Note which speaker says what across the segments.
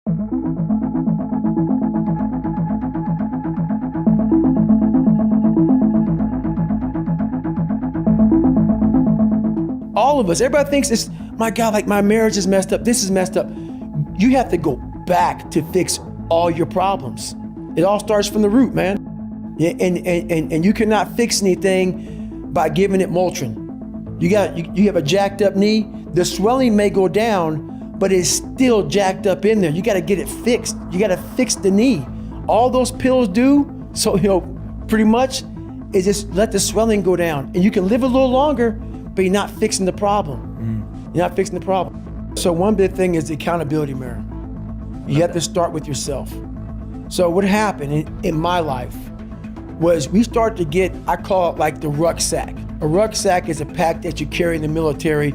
Speaker 1: All of us, everybody thinks it's, my God, like my marriage is messed up, this is messed up. You have to go back to fix all your problems. It all starts from the root, man. Yeah, and you cannot fix anything by giving it Motrin. You have a jacked up knee, the swelling may go down, but it's still jacked up in there. You gotta get it fixed. You gotta fix the knee. All those pills do, so pretty much, is just let the swelling go down. And you can live a little longer, but you're not fixing the problem. You're not fixing the problem. So one big thing is the accountability mirror. You have to start with yourself. So what happened in my life was we started to get, I call it like the rucksack. A rucksack is a pack that you carry in the military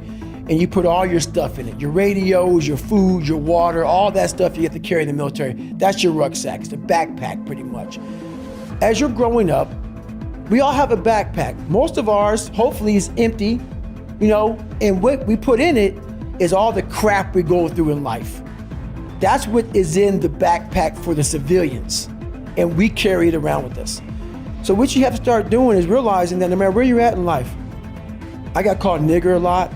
Speaker 1: and you put all your stuff in it. Your radios, your food, your water, all that stuff you have to carry in the military. That's your rucksack. It's a backpack pretty much. As you're growing up, we all have a backpack. Most of ours, hopefully, is empty, and what we put in it is all the crap we go through in life. That's what is in the backpack for the civilians, and we carry it around with us. So what you have to start doing is realizing that no matter where you're at in life, I got called nigger a lot,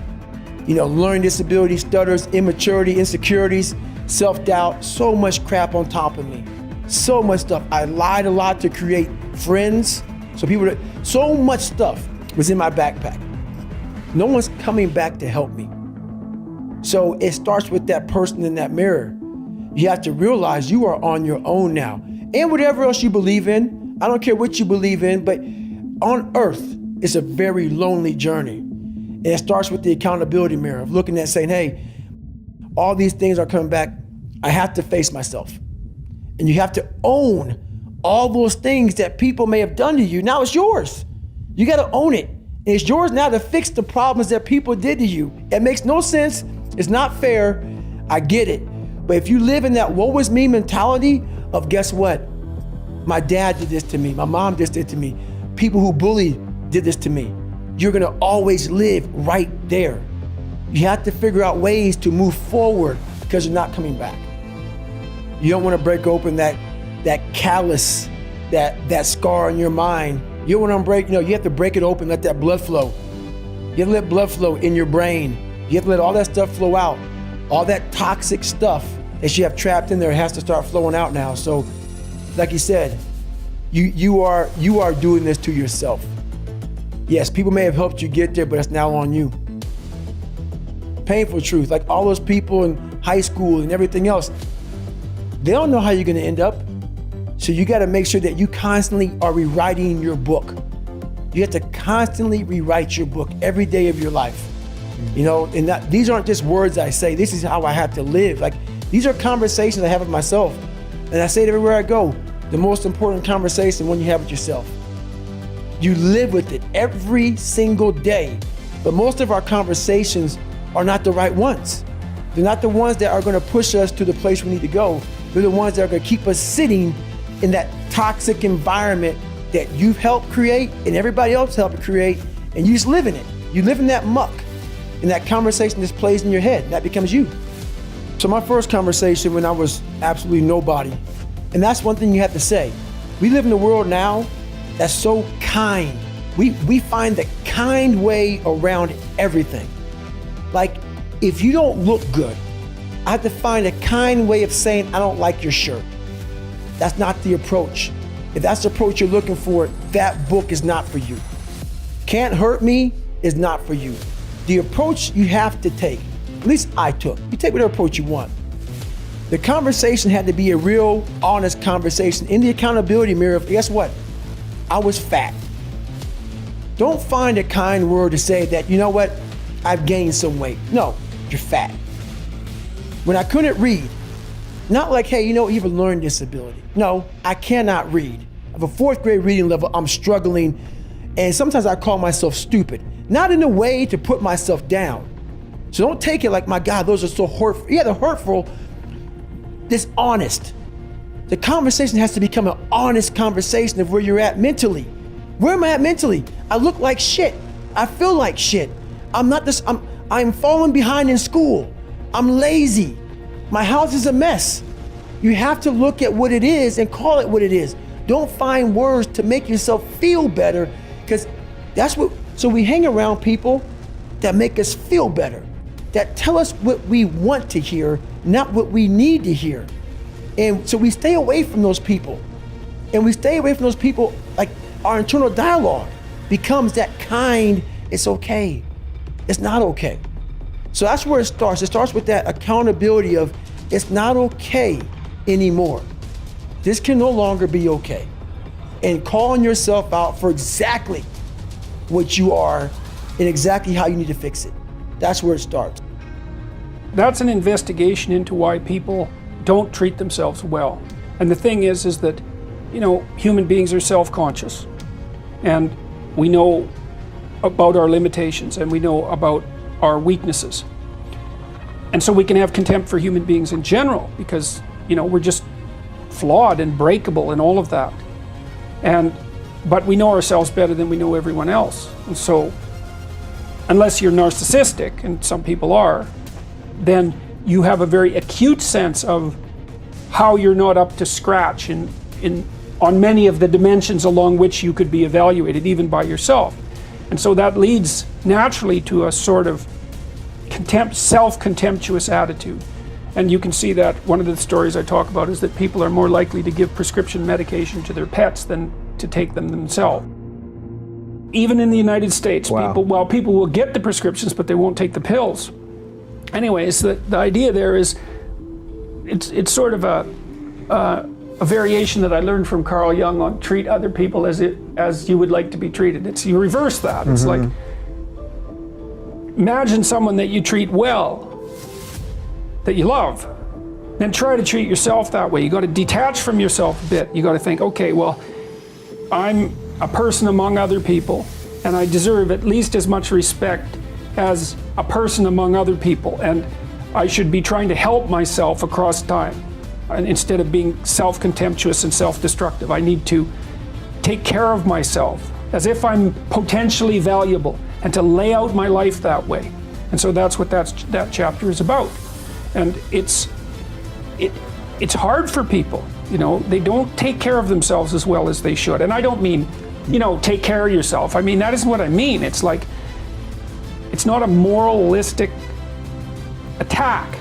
Speaker 1: learning disability, stutters, immaturity, insecurities, self-doubt, so much crap on top of me. So much stuff. I lied a lot to create friends. So much stuff was in my backpack. No one's coming back to help me. So it starts with that person in that mirror. You have to realize you are on your own now. And whatever else you believe in, I don't care what you believe in, but on earth, it's a very lonely journey. And it starts with the accountability mirror of looking at saying, hey, all these things are coming back. I have to face myself. And you have to own all those things that people may have done to you. Now it's yours. You got to own it. And it's yours now to fix the problems that people did to you. It makes no sense. It's not fair. I get it. But if you live in that woe is me mentality of guess what? My dad did this to me. My mom did this to me. People who bullied did this to me. You're going to always live right there. You have to figure out ways to move forward because you're not coming back. You don't want to break open that callus, that scar in your mind. You don't want to break, you have to break it open, let that blood flow. You have to let blood flow in your brain. You have to let all that stuff flow out. All that toxic stuff that you have trapped in there has to start flowing out now. So, like you said, you are doing this to yourself. Yes, people may have helped you get there, but it's now on you. Painful truth, like all those people in high school and everything else, they don't know how you're gonna end up. So you gotta make sure that you constantly are rewriting your book. You have to constantly rewrite your book every day of your life. And these aren't just words I say, this is how I have to live. Like, these are conversations I have with myself. And I say it everywhere I go, the most important conversation one you have with yourself. You live with it every single day. But most of our conversations are not the right ones. They're not the ones that are gonna push us to the place we need to go. They're the ones that are gonna keep us sitting in that toxic environment that you've helped create and everybody else helped create, and you just live in it. You live in that muck, and that conversation just plays in your head, and that becomes you. So my first conversation when I was absolutely nobody, and that's one thing you have to say. We live in a world now that's so kind. We find the kind way around everything. Like, if you don't look good, I have to find a kind way of saying, I don't like your shirt. That's not the approach. If that's the approach you're looking for, that book is not for you. Can't hurt me is not for you. The approach you have to take, at least I took, you take whatever approach you want. The conversation had to be a real, honest conversation in the accountability mirror of, guess what? I was fat. Don't find a kind word to say that, you know what? I've gained some weight. No, you're fat. When I couldn't read, not like, hey, you have a learning disability. No, I cannot read. I have a 4th grade reading level, I'm struggling, and sometimes I call myself stupid. Not in a way to put myself down. So don't take it like, my God, those are so hurtful. Yeah, they're hurtful, dishonest. The conversation has to become an honest conversation of where you're at mentally. Where am I at mentally? I look like shit. I feel like shit. I'm falling behind in school. I'm lazy. My house is a mess. You have to look at what it is and call it what it is. Don't find words to make yourself feel better, because so we hang around people that make us feel better, that tell us what we want to hear, not what we need to hear. And so we stay away from those people. And we stay away from those people, like our internal dialogue becomes that kind, it's okay, it's not okay. So that's where it starts. It starts with that accountability of, it's not okay anymore. This can no longer be okay. And calling yourself out for exactly what you are and exactly how you need to fix it. That's where it starts.
Speaker 2: That's an investigation into why people don't treat themselves well. And the thing is that, human beings are self-conscious, and we know about our limitations, and we know about our weaknesses. And so we can have contempt for human beings in general, because, we're just flawed and breakable and all of that. But we know ourselves better than we know everyone else. And so, unless you're narcissistic, and some people are, then you have a very acute sense of how you're not up to scratch on many of the dimensions along which you could be evaluated, even by yourself. And so that leads naturally to a sort of self-contemptuous attitude. And you can see that one of the stories I talk about is that people are more likely to give prescription medication to their pets than to take them themselves. Even in the United States,
Speaker 3: wow.
Speaker 2: people will get the prescriptions, but they won't take the pills. Anyways, the idea there is, it's sort of a variation that I learned from Carl Jung on treat other people as you would like to be treated. You reverse that. It's like, imagine someone that you treat well, that you love, then try to treat yourself that way. You got to detach from yourself a bit. You got to think, okay, well, I'm a person among other people, and I deserve at least as much respect as a person among other people, and I should be trying to help myself across time. And instead of being self-contemptuous and self-destructive, I need to take care of myself as if I'm potentially valuable, and to lay out my life that way. And so that's what that chapter is about. And it's hard for people, they don't take care of themselves as well as they should. And I don't mean, take care of yourself. I mean, that isn't what I mean. It's like, it's not a moralistic attack.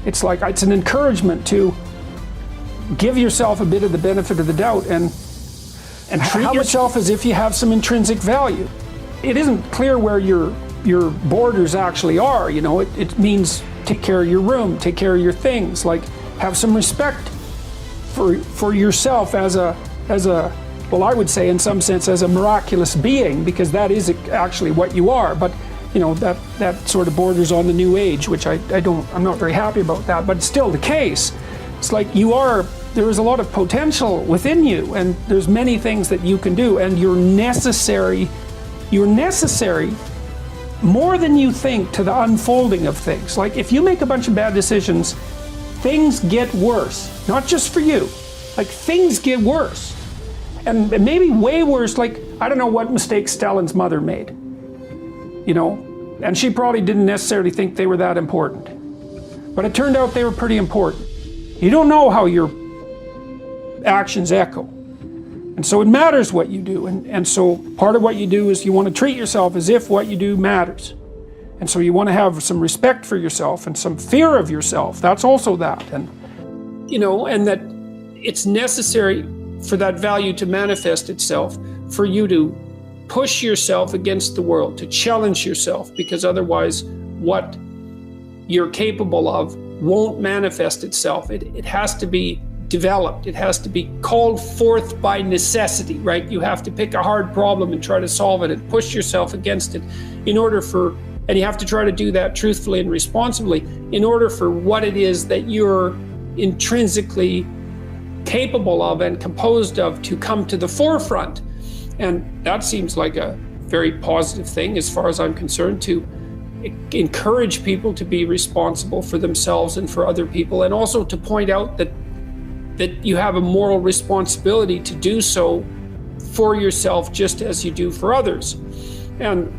Speaker 2: It's like, it's an encouragement to give yourself a bit of the benefit of the doubt and treat yourself as if you have some intrinsic value. It isn't clear where your borders actually are. It means take care of your room, take care of your things, like have some respect for yourself as a well, I would say in some sense as a miraculous being, because that is actually what you are. But that sort of borders on the New Age, which I'm not very happy about that, but it's still the case. It's like there is a lot of potential within you, and there's many things that you can do, and you're necessary more than you think to the unfolding of things. Like, if you make a bunch of bad decisions, things get worse, not just for you, like things get worse. And maybe way worse, like, I don't know what mistakes Stalin's mother made, and she probably didn't necessarily think they were that important. But it turned out they were pretty important. You don't know how your actions echo. And so it matters what you do. And so part of what you do is you want to treat yourself as if what you do matters. And so you want to have some respect for yourself and some fear of yourself. That's also that. And that it's necessary for that value to manifest itself, for you to push yourself against the world, to challenge yourself, because otherwise what you're capable of won't manifest itself. It has to be developed. It has to be called forth by necessity, right? You have to pick a hard problem and try to solve it and push yourself against it and you have to try to do that truthfully and responsibly in order for what it is that you're intrinsically capable of and composed of to come to the forefront. And that seems like a very positive thing as far as I'm concerned, to encourage people to be responsible for themselves and for other people, and also to point out that you have a moral responsibility to do so for yourself just as you do for others. And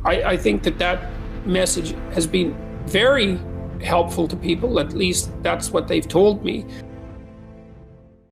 Speaker 2: I think that message has been very helpful to people. At least that's what they've told me.